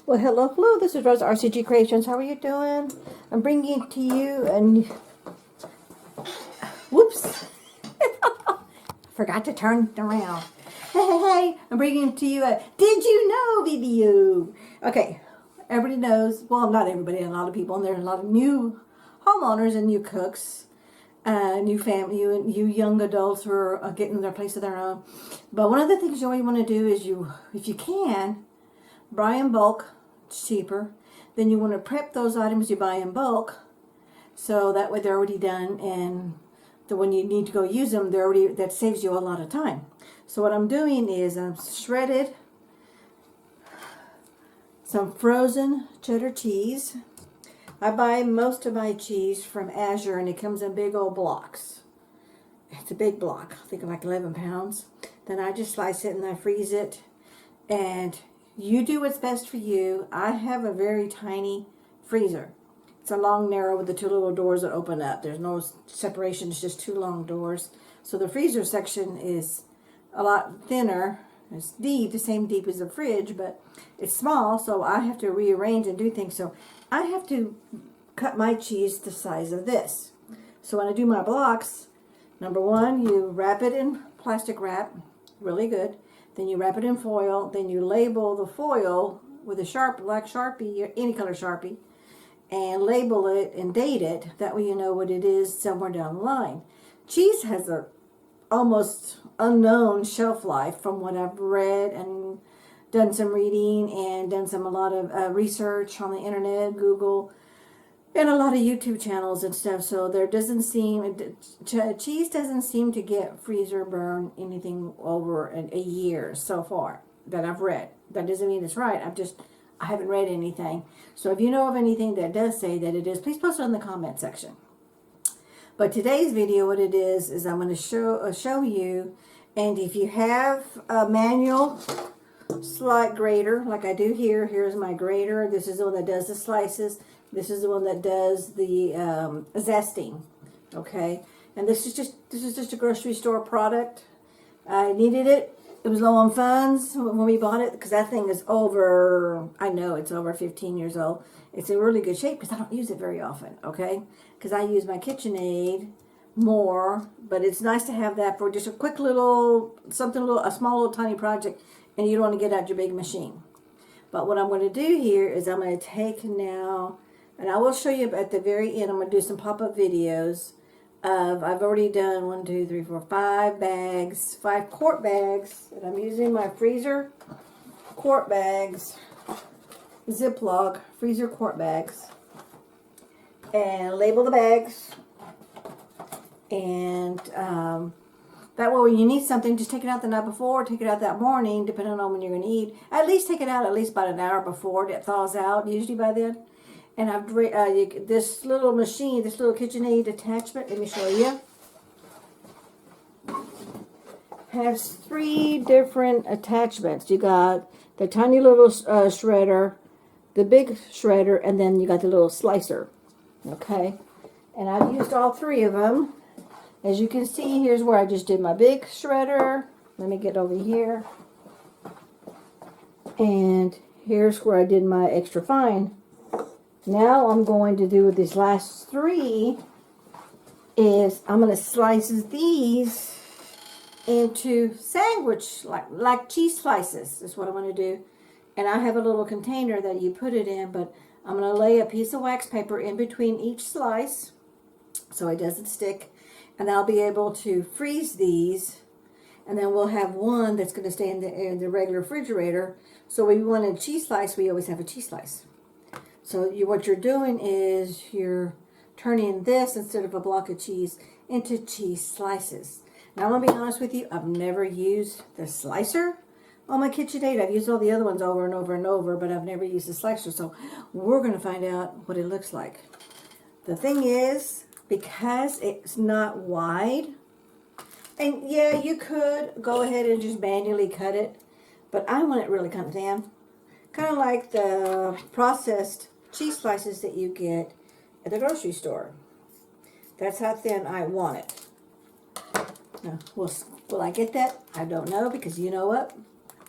Well, hello. This is Rosa, RCG Creations. How are you doing? I'm bringing it to you and... Whoops. Forgot to turn it around. Hey. I'm bringing it to you a Did You Know video. Okay. Everybody knows, well, not everybody, a lot of people, and there's a lot of new homeowners and new cooks, new family, you young adults who are getting their place of their own. But one of the things you always want to do is if you can, buy in bulk. It's cheaper. Then you want to prep those items you buy in bulk, so that way they're already done, and when you need to go use them, that saves you a lot of time. So what I'm doing is I've shredded some frozen cheddar cheese. I buy most of my cheese from Azure, and it comes in big old blocks. It's a big block, I think like 11 pounds. Then I just slice it and I freeze it, and you do what's best for you. I have a very tiny freezer. It's a long, narrow with the two little doors that open up. There's no separation. It's just two long doors. So the freezer section is a lot thinner. It's deep, the same deep as the fridge, but it's small, so I have to rearrange and do things. So I have to cut my cheese the size of this. So when I do my blocks, number one, you wrap it in plastic wrap, really good. Then you wrap it in foil. Then you label the foil with a black Sharpie, or any color Sharpie, and label it and date it. That way you know what it is somewhere down the line. Cheese has a almost unknown shelf life from what I've read and done some reading and done a lot of research on the internet, Google, and a lot of YouTube channels and stuff. So cheese doesn't seem to get freezer burn anything over a year so far that I've read. That doesn't mean it's right. I haven't read anything. So if you know of anything that does say that it is, please post it in the comment section. But today's video, what it is I'm going to show you. And if you have a manual slide grater, like I do here, here's my grater. This is the one that does the slices. This is the one that does the zesting. Okay, and this is just a grocery store product. I needed it. It was low on funds when we bought it, because that thing is over, I know it's over 15 years old. It's in really good shape because I don't use it very often, okay? Because I use my KitchenAid more, but it's nice to have that for just a quick little, a small little tiny project, and you don't want to get out your big machine. But what I'm going to do here is I'm going to take now, and I will show you at the very end, I'm going to do some pop-up videos of, I've already done 5 bags, 5 quart bags, and I'm using my freezer quart bags, Ziploc freezer quart bags, and label the bags, and that way when you need something, just take it out the night before, take it out that morning, depending on when you're going to eat. At least take it out at least about an hour before it thaws out, usually by then. And I've this little machine, this little KitchenAid attachment, let me show you, has 3 different attachments. You got the tiny little shredder, the big shredder, and then you got the little slicer. Okay, and I've used all 3 of them. As you can see, here's where I just did my big shredder. Let me get over here. And here's where I did my extra fine. Now I'm going to do with these last 3 is I'm going to slice these into sandwich, like cheese slices is what I'm going to do. And I have a little container that you put it in, but I'm going to lay a piece of wax paper in between each slice so it doesn't stick. And I'll be able to freeze these, and then we'll have one that's going to stay in the regular refrigerator. So when we want a cheese slice, we always have a cheese slice. So what you're doing is you're turning this, instead of a block of cheese, into cheese slices. Now I'm going to be honest with you, I've never used the slicer on my KitchenAid. I've used all the other ones over and over and over, but I've never used the slicer. So we're going to find out what it looks like. The thing is, because it's not wide, and yeah, you could go ahead and just manually cut it, but I want it really kind of thin. Kind of like the processed cheese slices that you get at the grocery store. That's how thin I want it. Now, will I get that? I don't know, because you know what?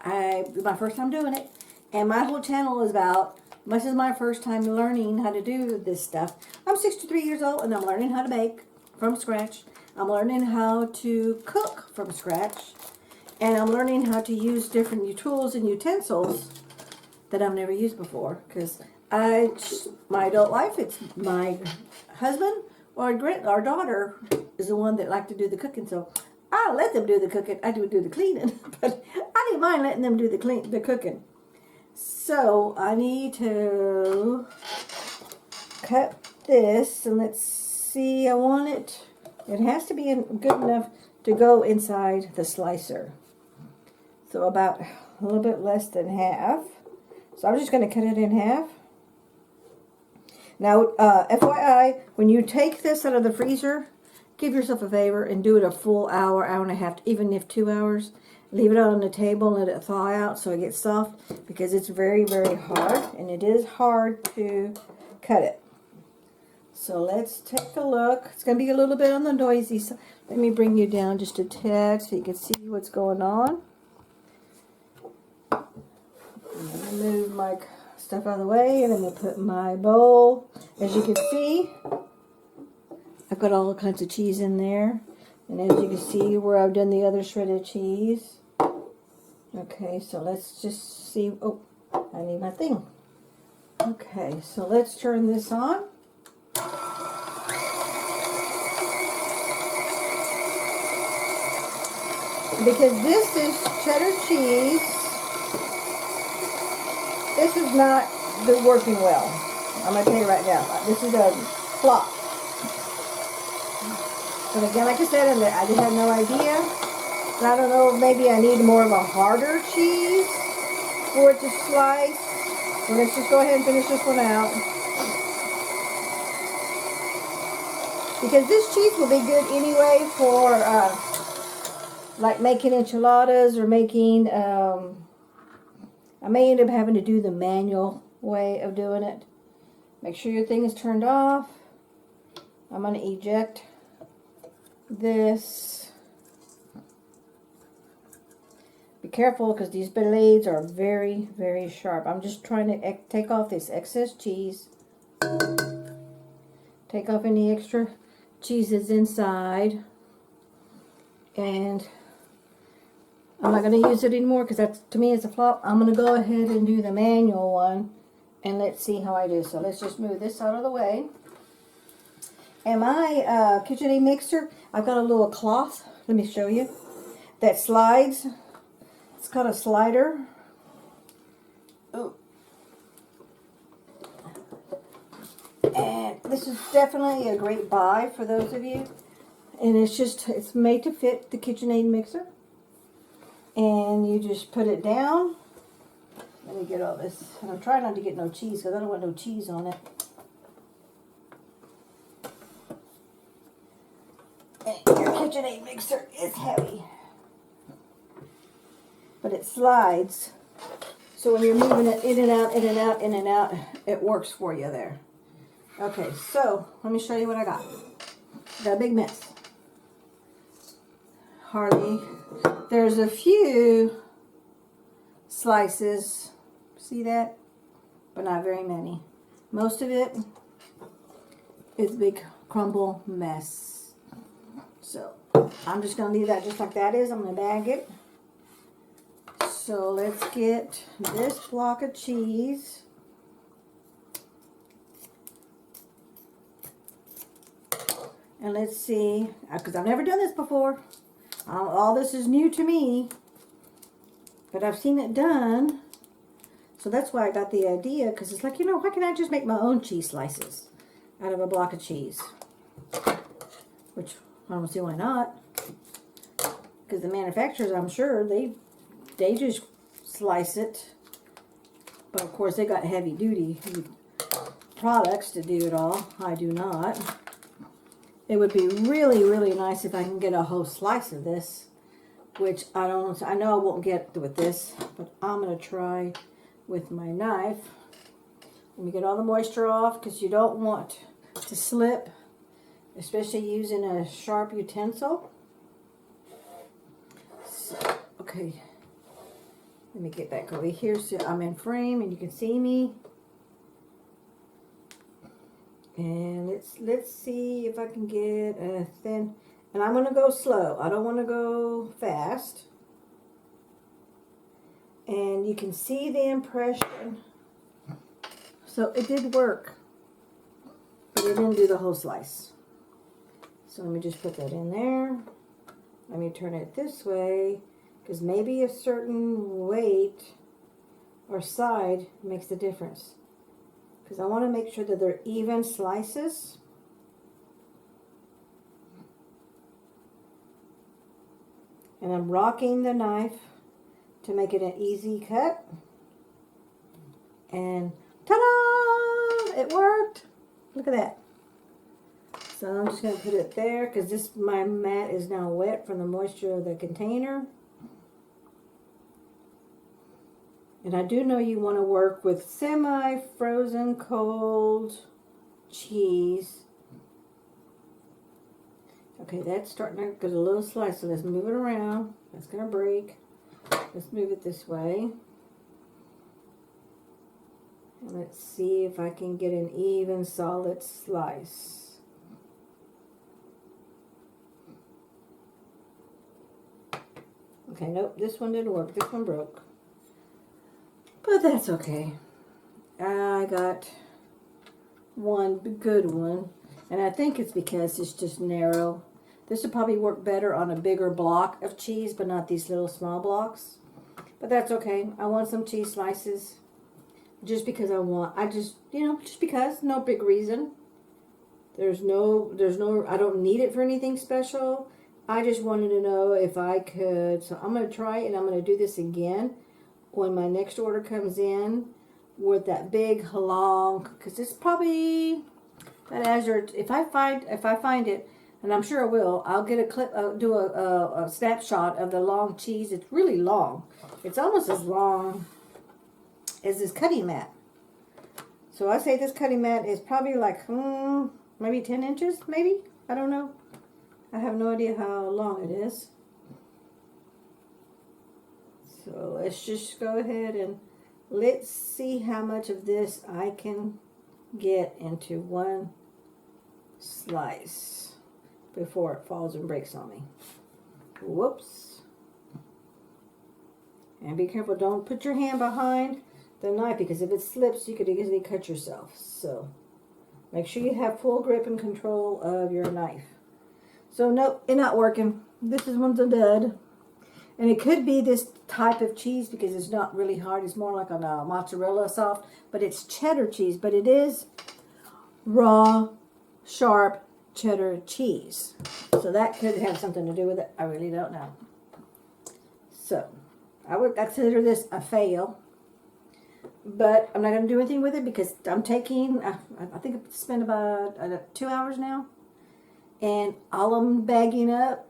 My first time doing it. And my whole channel is about, this is my first time learning how to do this stuff. I'm 63 years old and I'm learning how to bake from scratch. I'm learning how to cook from scratch. And I'm learning how to use different tools and utensils that I've never used before. Because my adult life, it's my husband or our daughter is the one that like to do the cooking. So I let them do the cooking. I do the cleaning. But I didn't mind letting them do the cooking. So I need to cut this, and let's see, I want it, it has to be good enough to go inside the slicer. So about a little bit less than half. So I'm just going to cut it in half. Now, FYI, when you take this out of the freezer, give yourself a favor and do it a full hour, hour and a half, even if 2 hours. Leave it on the table and let it thaw out so it gets soft, because it's very, very hard, and it is hard to cut it. So let's take a look. It's going to be a little bit on the noisy side. Let me bring you down just a tad so you can see what's going on. I'm going to move my stuff out of the way, and I'm going to put my bowl. As you can see, I've got all kinds of cheese in there. And as you can see where I've done the other shredded cheese. Okay, so let's just see. Oh, I need my thing. Okay, so let's turn this on. Because this is cheddar cheese, this is not working well. I'm going to tell you right now. This is a flop. But again, like I said, I just had no idea. I don't know, maybe I need more of a harder cheese for it to slice. So let's just go ahead and finish this one out. Because this cheese will be good anyway for like making enchiladas or making, I may end up having to do the manual way of doing it. Make sure your thing is turned off. I'm going to eject this. Be careful because these blades are very, very sharp. I'm just trying to take off this excess cheese. Take off any extra cheeses inside. And I'm not going to use it anymore because that's, to me, it's a flop. I'm going to go ahead and do the manual one. And let's see how I do. So let's just move this out of the way. And my KitchenAid mixer, I've got a little cloth. Let me show you. That slides. It's got a slider. Ooh. And this is definitely a great buy for those of you. And it's made to fit the KitchenAid mixer. And you just put it down. Let me get all this. And I'm trying not to get no cheese because I don't want no cheese on it. And your KitchenAid mixer is heavy. But it slides, so when you're moving it in and out, in and out, in and out, it works for you there. Okay, so let me show you what I got. Got a big mess. Hardly. There's a few slices. See that? But not very many. Most of it is a big crumble mess. So I'm just going to leave that just like that is. I'm going to bag it. So let's get this block of cheese. And let's see, because I've never done this before. All this is new to me. But I've seen it done. So that's why I got the idea, because it's like, you know, why can't I just make my own cheese slices out of a block of cheese? Which, I don't see why not. Because the manufacturers, I'm sure, they just slice it. But of course, they got heavy duty products to do it all. I do not. It would be really, really nice if I can get a whole slice of this. Which I know I won't get with this. But I'm going to try with my knife. Let me get all the moisture off because you don't want to slip. Especially using a sharp utensil. So, okay. Let me get back over here so I'm in frame and you can see me. And let's see if I can get a thin, and I'm going to go slow. I don't want to go fast. And you can see the impression. So it did work, but it didn't do the whole slice. So let me just put that in there. Let me turn it this way, because maybe a certain weight or side makes the difference. Because I want to make sure that they're even slices. And I'm rocking the knife to make it an easy cut. And ta-da! It worked. Look at that. So I'm just going to put it there because my mat is now wet from the moisture of the container. And I do know you want to work with semi-frozen cold cheese. Okay, that's starting to get a little slice, so let's move it around. That's going to break. Let's move it this way. And let's see if I can get an even solid slice. Okay, nope, this one didn't work. This one broke. But that's okay. I got one good one. And I think it's because it's just narrow. This would probably work better on a bigger block of cheese, but not these little small blocks. But that's okay. I want some cheese slices. Just because just because, no big reason. There's no, I don't need it for anything special. I just wanted to know if I could. So I'm going to try it, and I'm going to do this again when my next order comes in with that big long, because it's probably that azure. If I find it, and I'm sure I will, I'll get a clip, do a snapshot of the long cheese. It's really long. It's almost as long as this cutting mat. So I say this cutting mat is probably like maybe 10 inches, maybe. I don't know. I have no idea how long it is. So let's just go ahead and let's see how much of this I can get into one slice before it falls and breaks on me. Whoops. And be careful, don't put your hand behind the knife, because if it slips, you could easily cut yourself. So make sure you have full grip and control of your knife. So nope, it's not working. This one's a dud. And it could be this type of cheese because it's not really hard. It's more like a mozzarella soft, but it's cheddar cheese. But it is raw, sharp cheddar cheese. So that could have something to do with it. I really don't know. So I would consider this a fail. But I'm not going to do anything with it because I'm taking, I think I've spent about 2 hours now. And all I'm bagging up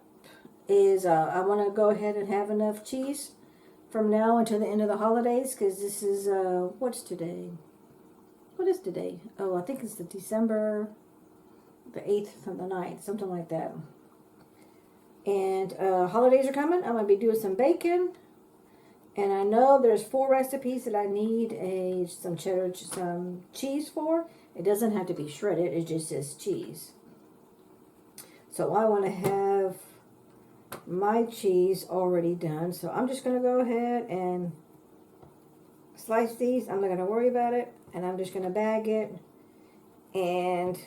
is I want to go ahead and have enough cheese from now until the end of the holidays, because this is, what's today? What is today? Oh, I think it's the December the 8th or the 9th, something like that. And holidays are coming. I'm going to be doing some bacon. And I know there's 4 recipes that I need some cheese for. It doesn't have to be shredded. It just says cheese. So I want to have my cheese already done. So I'm just going to go ahead and slice these. I'm not going to worry about it. And I'm just going to bag it. And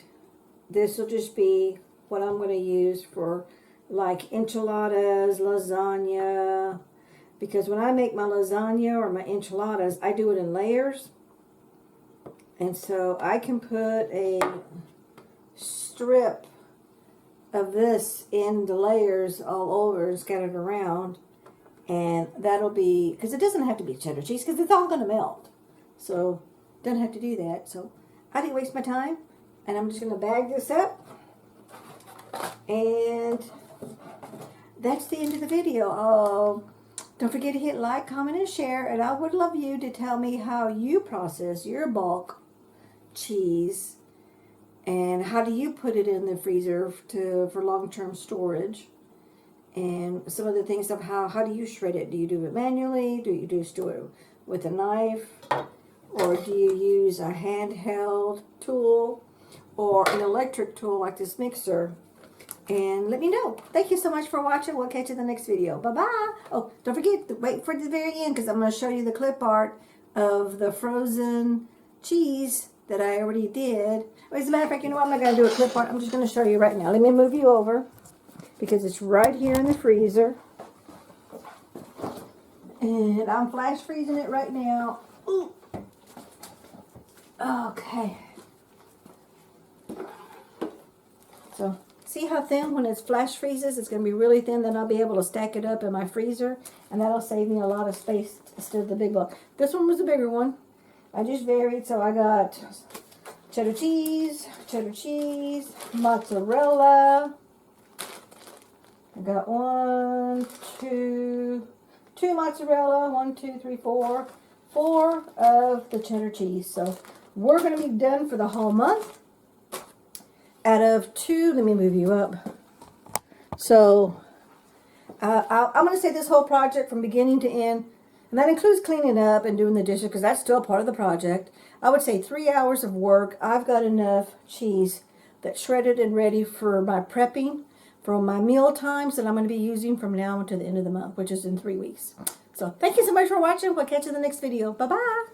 this will just be what I'm going to use for like enchiladas, lasagna. Because when I make my lasagna or my enchiladas, I do it in layers. And so I can put a strip of this in the layers all over and scattered around. And that'll be, because it doesn't have to be cheddar cheese because it's all going to melt. So don't have to do that. So I didn't waste my time. And I'm just going to bag this up. And that's the end of the video. Don't forget to hit like, comment, and share. And I would love you to tell me how you process your bulk cheese. And how do you put it in the freezer for long-term storage. and some of the things of how do you shred it? Do you do it manually? Do you just do it with a knife? Or do you use a handheld tool or an electric tool like this mixer? And let me know. Thank you so much for watching. We'll catch you in the next video. Bye-bye. Oh, don't forget to wait for the very end because I'm going to show you the clip art of the frozen cheese that I already did. As a matter of fact, you know what? I'm not going to do a clip art. I'm just going to show you right now. Let me move you over because it's right here in the freezer. And I'm flash freezing it right now. Ooh. Okay. So, see how thin when it's flash freezes? It's going to be really thin. Then I'll be able to stack it up in my freezer. And that'll save me a lot of space instead of the big block. This one was a bigger one. I just varied. So I got cheddar cheese, mozzarella. I got two mozzarella. 1, 2, 3, 4. 4 of the cheddar cheese. So we're going to be done for the whole month. Out of 2, let me move you up. So I'm going to say this whole project from beginning to end, and that includes cleaning up and doing the dishes because that's still part of the project. I would say 3 hours of work. I've got enough cheese that's shredded and ready for my prepping for my meal times that I'm going to be using from now until the end of the month, which is in 3 weeks. So thank you so much for watching. We'll catch you in the next video. Bye-bye.